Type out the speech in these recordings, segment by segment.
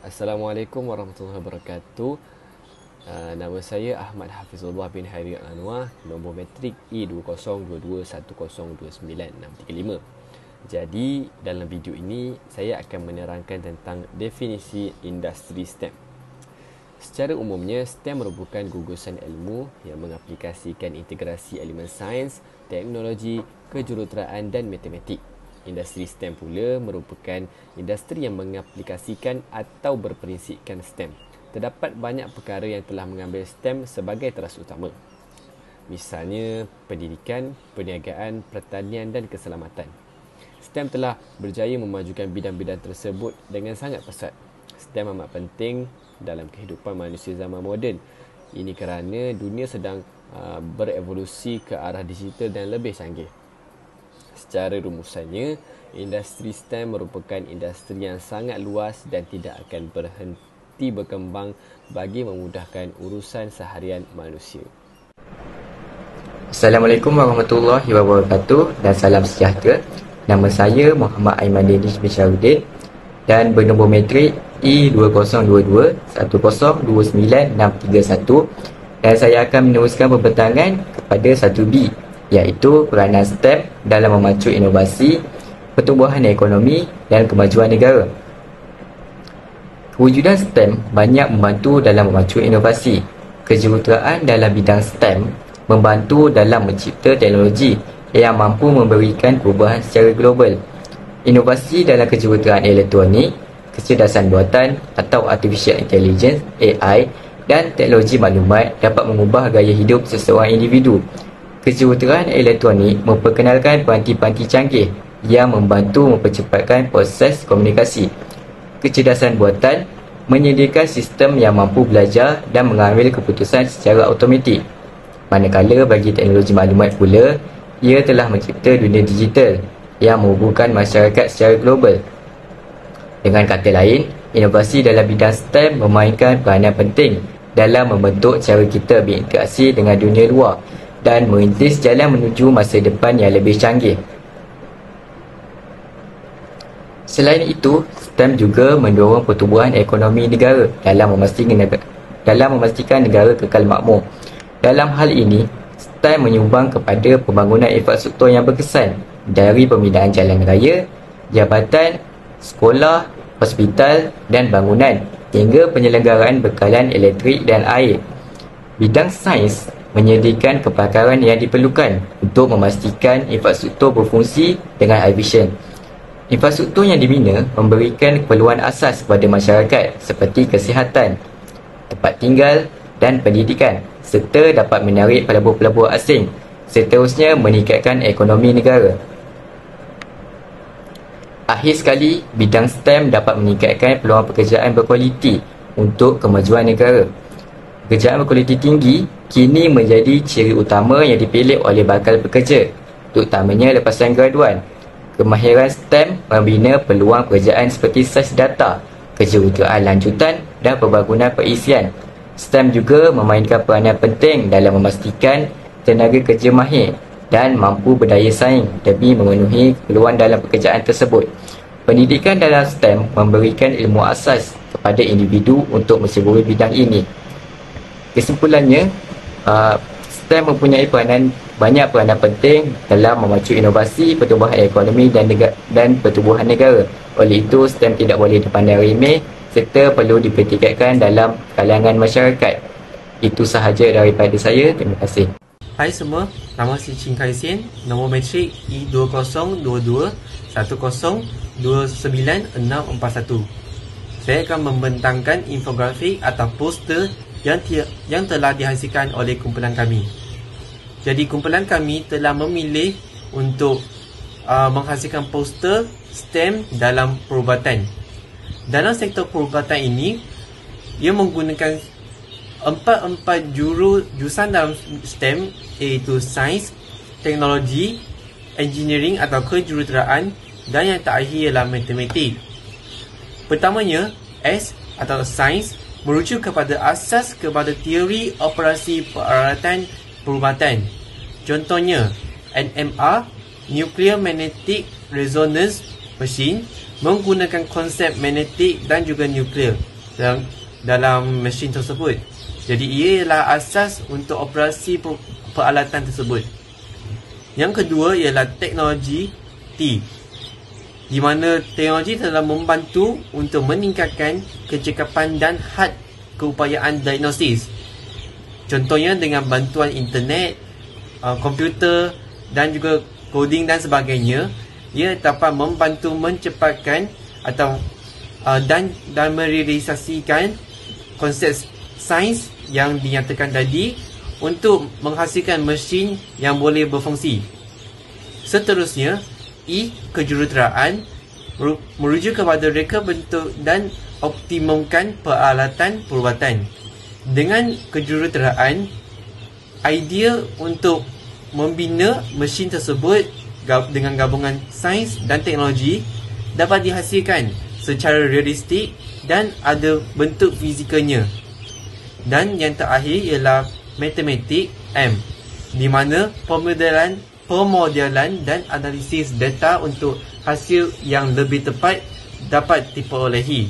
Assalamualaikum warahmatullahi wabarakatuh. Nama saya Ahmad Hafizullah bin Hairi Anwar, nombor metrik E2022102965. Jadi, dalam video ini saya akan menerangkan tentang definisi industri STEM. Secara umumnya, STEM merupakan gugusan ilmu yang mengaplikasikan integrasi elemen sains, teknologi, kejuruteraan dan matematik. Industri STEM pula merupakan industri yang mengaplikasikan atau berprinsipkan STEM. Terdapat banyak perkara yang telah mengambil STEM sebagai teras utama. Misalnya, pendidikan, perniagaan, pertanian dan keselamatan. STEM telah berjaya memajukan bidang-bidang tersebut dengan sangat pesat. STEM amat penting dalam kehidupan manusia zaman moden. Ini kerana dunia sedang berevolusi ke arah digital dan lebih canggih. Secara rumusannya, industri STEM merupakan industri yang sangat luas dan tidak akan berhenti berkembang bagi memudahkan urusan seharian manusia. Assalamualaikum warahmatullahi wabarakatuh dan salam sejahtera. Nama saya Muhammad Aiman Danish bin Syarudin dan bernombor metrik E2022102961 dan saya akan meneruskan pembentangan kepada 1B, iaitu peranan STEM dalam memacu inovasi, pertumbuhan ekonomi dan kemajuan negara. Kewujudan STEM banyak membantu dalam memacu inovasi. Kejuruteraan dalam bidang STEM membantu dalam mencipta teknologi yang mampu memberikan perubahan secara global. Inovasi dalam kejuruteraan elektronik, kecerdasan buatan atau artificial intelligence (AI) dan teknologi maklumat dapat mengubah gaya hidup seseorang individu. Kejuruteraan elektronik memperkenalkan peranti-peranti canggih yang membantu mempercepatkan proses komunikasi. Kecerdasan buatan menyediakan sistem yang mampu belajar dan mengambil keputusan secara automatik. Manakala bagi teknologi maklumat pula, ia telah mencipta dunia digital yang menghubungkan masyarakat secara global. Dengan kata lain, inovasi dalam bidang STEM memainkan peranan penting dalam membentuk cara kita berinteraksi dengan dunia luar dan merintis jalan menuju masa depan yang lebih canggih. Selain itu, STEM juga mendorong pertumbuhan ekonomi negara dalam memastikan negara kekal makmur. Dalam hal ini, STEM menyumbang kepada pembangunan infrastruktur yang berkesan dari pembinaan jalan raya, jabatan, sekolah, hospital dan bangunan hingga penyelenggaraan bekalan elektrik dan air. Bidang sains menyediakan kepakaran yang diperlukan untuk memastikan infrastruktur berfungsi dengan efisien. Infrastruktur yang dibina memberikan keperluan asas kepada masyarakat seperti kesihatan, tempat tinggal dan pendidikan serta dapat menarik pelabur-pelabur asing, seterusnya meningkatkan ekonomi negara. Akhir sekali, bidang STEM dapat meningkatkan peluang pekerjaan berkualiti untuk kemajuan negara. Pekerjaan berkualiti tinggi kini menjadi ciri utama yang dipilih oleh bakal pekerja, terutamanya lepasan graduan. Kemahiran STEM membina peluang pekerjaan seperti sains data, kejuruteraan lanjutan dan pembangunan perisian. STEM juga memainkan peranan penting dalam memastikan tenaga kerja mahir dan mampu berdaya saing demi memenuhi keperluan dalam pekerjaan tersebut. Pendidikan dalam STEM memberikan ilmu asas kepada individu untuk mensyaburi bidang ini. Kesimpulannya, STEM mempunyai banyak peranan penting dalam memacu inovasi, pertumbuhan ekonomi dan pertumbuhan negara. Oleh itu, STEM tidak boleh dipandang remeh serta perlu dipertingkatkan dalam kalangan masyarakat. Itu sahaja daripada saya. Terima kasih. Hai semua, nama saya Chin Kai Sian, nombor metrik E2022102961. Saya akan membentangkan infografik atau poster yang telah dihasilkan oleh kumpulan kami. Jadi kumpulan kami telah memilih untuk menghasilkan poster STEM dalam perubatan. Dalam sektor perubatan ini, ia menggunakan empat jurusan dalam STEM, iaitu sains, teknologi, engineering atau kejuruteraan dan yang terakhir ialah matematik. Pertamanya, S atau sains merujuk kepada asas kepada teori operasi peralatan perubatan. Contohnya, NMR, Nuclear Magnetic Resonance Machine, menggunakan konsep magnetik dan juga nuklear. dalam mesin tersebut. Jadi ia ialah asas untuk operasi peralatan tersebut. Yang kedua ialah teknologi T, di mana teknologi telah membantu untuk meningkatkan kecekapan dan had keupayaan diagnosis. Contohnya dengan bantuan internet, komputer dan juga coding dan sebagainya, ia dapat membantu mencepatkan atau dan merealisasikan konsep sains yang dinyatakan tadi untuk menghasilkan mesin yang boleh berfungsi. Seterusnya, E, kejuruteraan, merujuk kepada reka bentuk dan optimumkan peralatan perubatan. Dengan kejuruteraan, idea untuk membina mesin tersebut dengan gabungan sains dan teknologi dapat dihasilkan secara realistik dan ada bentuk fizikalnya. Dan yang terakhir ialah matematik M, di mana pemodelan dan analisis data untuk hasil yang lebih tepat dapat diperolehi.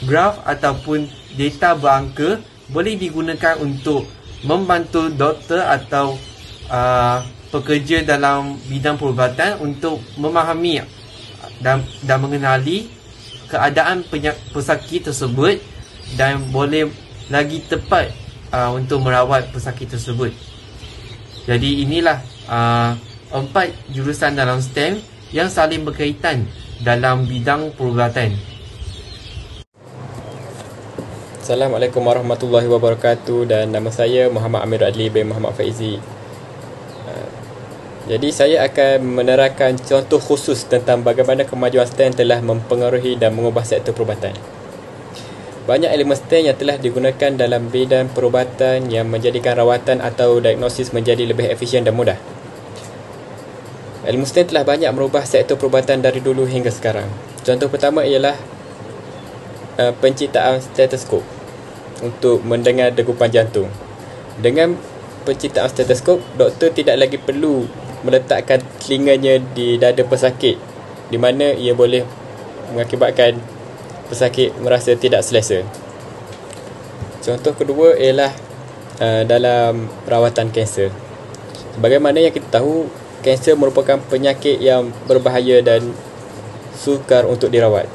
Graf ataupun data berangka boleh digunakan untuk membantu doktor atau pekerja dalam bidang perubatan untuk memahami dan mengenali keadaan pesakit tersebut dan boleh lagi tepat untuk merawat pesakit tersebut. Jadi inilah 4 jurusan dalam STEM yang saling berkaitan dalam bidang perubatan. Assalamualaikum warahmatullahi wabarakatuh, dan nama saya Muhammad Amir Adli bin Muhammad Faizi. Jadi saya akan menerangkan contoh khusus tentang bagaimana kemajuan STEM telah mempengaruhi dan mengubah sektor perubatan. Banyak elemen STEM yang telah digunakan dalam bidang perubatan yang menjadikan rawatan atau diagnosis menjadi lebih efisien dan mudah. Ilmu STEM telah banyak merubah sektor perubatan dari dulu hingga sekarang. Contoh pertama ialah penciptaan stetoskop untuk mendengar degupan jantung. Dengan penciptaan stetoskop, doktor tidak lagi perlu meletakkan telinganya di dada pesakit, di mana ia boleh mengakibatkan pesakit merasa tidak selesa. Contoh kedua ialah dalam perawatan kanser. Sebagaimana yang kita tahu, kanser merupakan penyakit yang berbahaya dan sukar untuk dirawat.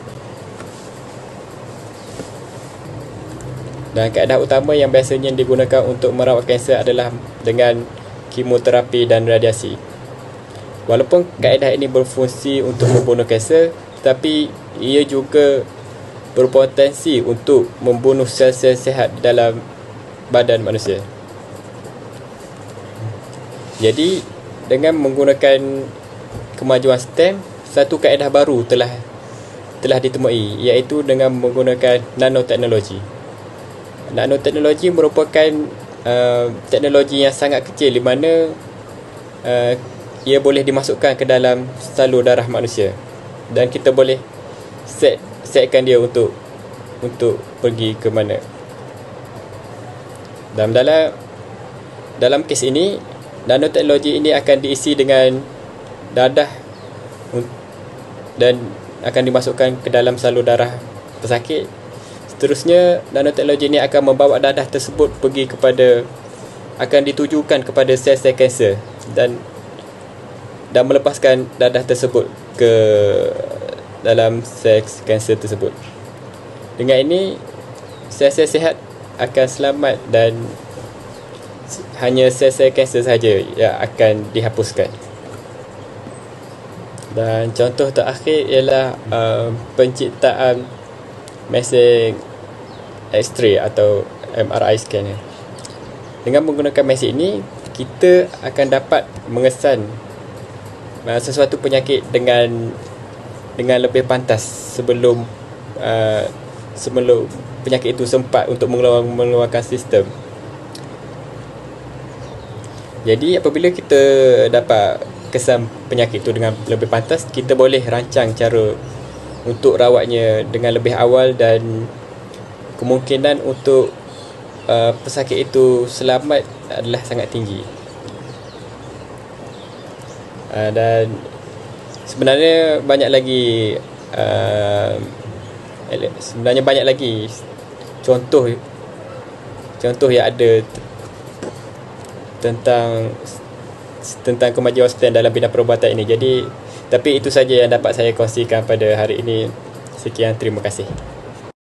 Dan kaedah utama yang biasanya digunakan untuk merawat kanser adalah dengan kemoterapi dan radiasi. Walaupun kaedah ini berfungsi untuk membunuh kanser, tetapi ia juga berpotensi untuk membunuh sel-sel sihat dalam badan manusia. Jadi, dengan menggunakan kemajuan STEM, satu kaedah baru telah ditemui, iaitu dengan menggunakan nanoteknologi. Nanoteknologi merupakan teknologi yang sangat kecil, di mana ia boleh dimasukkan ke dalam salur darah manusia, dan kita boleh setkan dia untuk pergi ke mana. Dalam kes ini, nanoteknologi ini akan diisi dengan dadah dan akan dimasukkan ke dalam salur darah pesakit. Seterusnya, nanoteknologi ini akan membawa dadah tersebut akan ditujukan kepada sel-sel kanser dan melepaskan dadah tersebut ke dalam sel kanser tersebut. Dengan ini, sel-sel sihat akan selamat dan hanya sel-sel kanser sahaja yang akan dihapuskan. Dan contoh terakhir ialah penciptaan mesin X-ray atau MRI scanner. Dengan menggunakan mesin ini, kita akan dapat mengesan sesuatu penyakit dengan lebih pantas sebelum penyakit itu sempat untuk mengeluarkan sistem. Jadi apabila kita dapat kesan penyakit itu dengan lebih pantas, kita boleh rancang cara untuk rawatnya dengan lebih awal, dan kemungkinan untuk pesakit itu selamat adalah sangat tinggi. Dan sebenarnya banyak lagi Sebenarnya banyak lagi contoh yang ada tentang kemajuan STEM dalam bidang perubatan ini. Jadi tapi itu saja yang dapat saya kongsikan pada hari ini. Sekian, terima kasih.